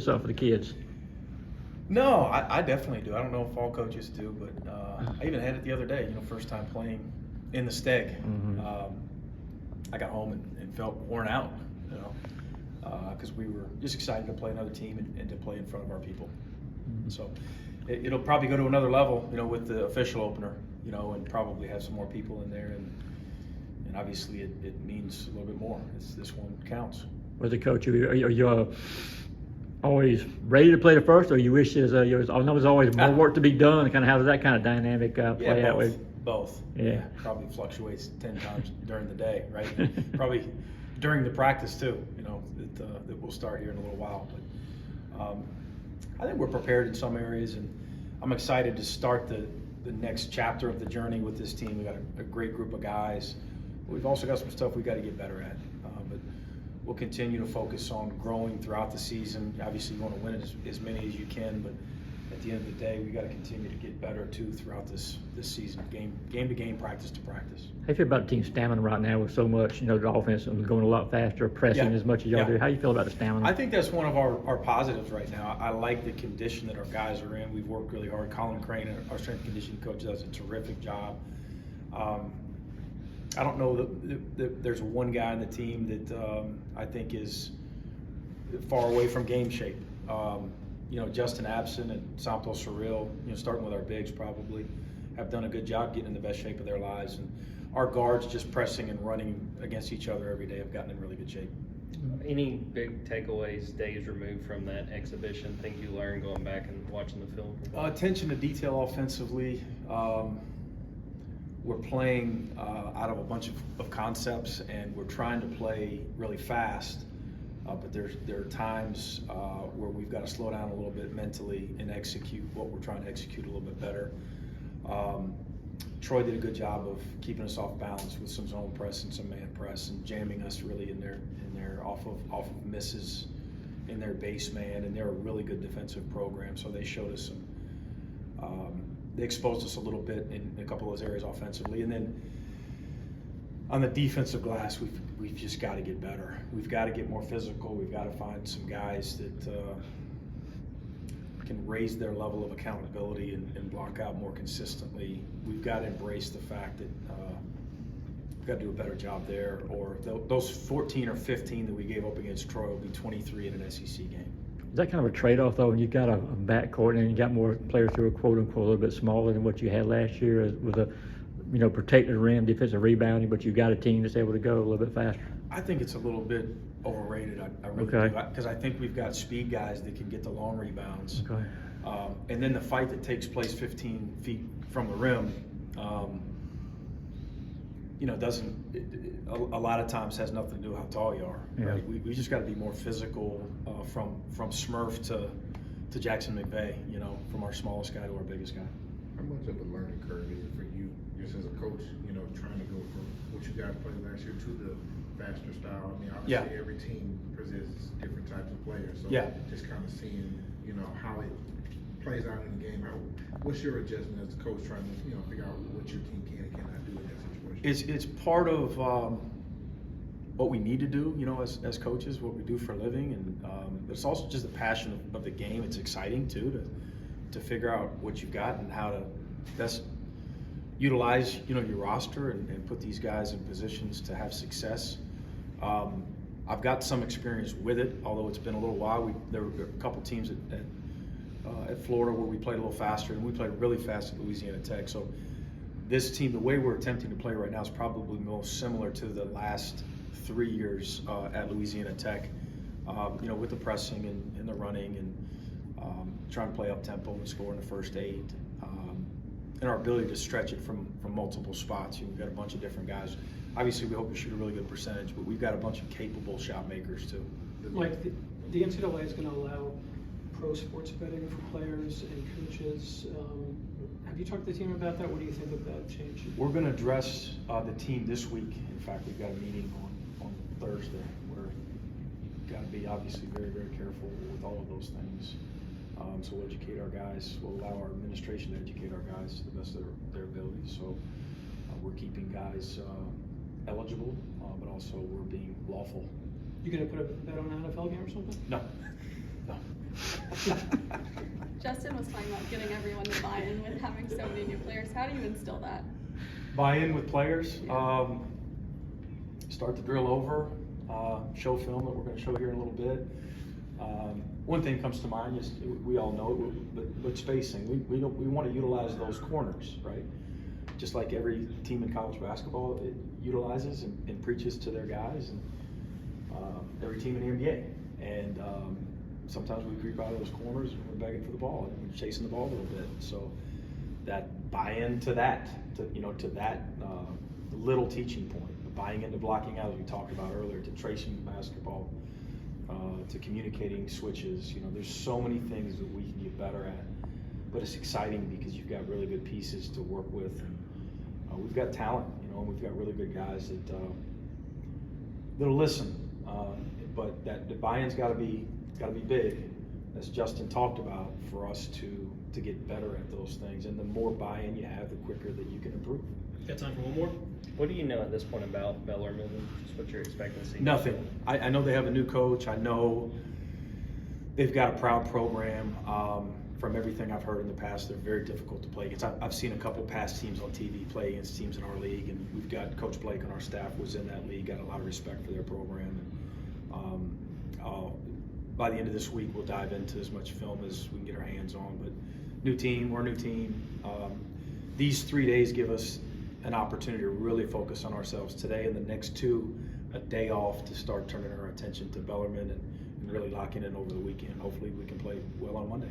Stuff for the kids. No, I definitely do. I don't know if all coaches do, but I even had it the other day. First time playing in the Steg. I got home and felt worn out. Because we were just excited to play another team and to play in front of our people. So it'll probably go to another level, with the official opener, and probably have some more people in there, and obviously it means a little bit more. This one counts. As a coach, are you always ready to play the first, or you wish I know there's always more work to be done? Kind of how does that kind of dynamic play out with? Both. Yeah. Probably fluctuates 10 times during the day, right? Probably during the practice too. That we'll start here in a little while, but I think we're prepared in some areas, and I'm excited to start the next chapter of the journey with this team. We got a great group of guys. We've also got some stuff we got to get better at, but we'll continue to focus on growing throughout the season. Obviously, you want to win as many as you can, but at the end of the day, we got to continue to get better too throughout this season, game to game, practice to practice. How do you feel about the team's stamina right now with so much, the offense going a lot faster, pressing as much as y'all do? How do you feel about the stamina? I think that's one of our positives right now. I like the condition that our guys are in. We've worked really hard. Colin Crane, our strength and conditioning coach, does a terrific job. I don't know that there's one guy on the team that I think is far away from game shape. Justin Abson and Santos Surreal, starting with our bigs, probably have done a good job getting in the best shape of their lives. And our guards just pressing and running against each other every day have gotten in really good shape. Any big takeaways days removed from that exhibition, things you learned going back and watching the film? Attention to detail offensively. We're playing out of a bunch of concepts, and we're trying to play really fast. But there are times where we've got to slow down a little bit mentally and execute what we're trying to execute a little bit better. Troy did a good job of keeping us off balance with some zone press and some man press, and jamming us really in their off of misses in their base man, and they're a really good defensive program. So they showed us they exposed us a little bit in a couple of those areas offensively, and then on the defensive glass, we've just got to get better. We've got to get more physical. We've got to find some guys that can raise their level of accountability and block out more consistently. We've got to embrace the fact that we've got to do a better job there, or those 14 or 15 that we gave up against Troy will be 23 in an SEC game. Is that kind of a trade-off, though, when you've got a backcourt and you got more players who are quote-unquote a little bit smaller than what you had last year with a protected rim, defensive rebounding, but you've got a team that's able to go a little bit faster? I think it's a little bit overrated. I really do, because I think we've got speed guys that can get the long rebounds. Okay. And then the fight that takes place 15 feet from the rim, a lot of times has nothing to do with how tall you are. Yeah. Right? We just got to be more physical from Smurf to Jackson McVeigh, from our smallest guy to our biggest guy. How much of a learning curve is it for you, just as a coach, trying to go from what you guys played last year to the faster style? I mean, obviously every team presents different types of players, so just kind of seeing, how it plays out in the game. What's your adjustment as a coach trying to, figure out what your team can and cannot do in that situation? It's part of what we need to do, as coaches, what we do for a living, and but it's also just the passion of the game. It's exciting too to figure out what you've got and how to best utilize your roster and put these guys in positions to have success. I've got some experience with it, although it's been a little while. There were a couple teams at Florida where we played a little faster, and we played really fast at Louisiana Tech. So this team, the way we're attempting to play right now, is probably most similar to the last 3 years at Louisiana Tech. With the pressing and the running and trying to play up tempo and score in the first 8. And our ability to stretch it from multiple spots. We've got a bunch of different guys. Obviously, we hope to shoot a really good percentage, but we've got a bunch of capable shot makers too. Mike, the NCAA is going to allow pro sports betting for players and coaches. Have you talked to the team about that? What do you think of that change? We're going to address the team this week. In fact, we've got a meeting on Thursday where you've got to be obviously very, very careful with all of those things. So we'll educate our guys. We'll allow our administration to educate our guys to the best of their ability. So we're keeping guys eligible, but also we're being lawful. You going to put a bet on an NFL game or something? No. Justin was talking about getting everyone to buy in with having so many new players. How do you instill that? Buy in with players. Start the drill over. Show film that we're going to show here in a little bit. One thing comes to mind is we all know it, but spacing. We want to utilize those corners, right? Just like every team in college basketball, it utilizes and preaches to their guys, and every team in the NBA. And sometimes we creep out of those corners and we're begging for the ball and we're chasing the ball a little bit. So that buy-in to that, to that little teaching point, the buying into blocking out as we talked about earlier, to tracing basketball, to communicating switches. There's so many things that we can get better at, but it's exciting because you've got really good pieces to work with. We've got talent, and we've got really good guys that'll listen. But the buy-in's got to be big, as Justin talked about, for us to get better at those things. And the more buy-in you have, the quicker that you can improve. Got time for one more? What do you know at this point about Bellarmine? Just what you're expecting to see? Nothing. I know they have a new coach. I know they've got a proud program. From everything I've heard in the past, they're very difficult to play against. I've seen a couple past teams on TV play against teams in our league, and we've got Coach Blake on our staff was in that league. Got a lot of respect for their program. And by the end of this week, we'll dive into as much film as we can get our hands on. But new team, we're a new team. These 3 days give us an opportunity to really focus on ourselves today, and the next two, a day off to start turning our attention to Bellarmine and really locking in over the weekend. Hopefully we can play well on Monday.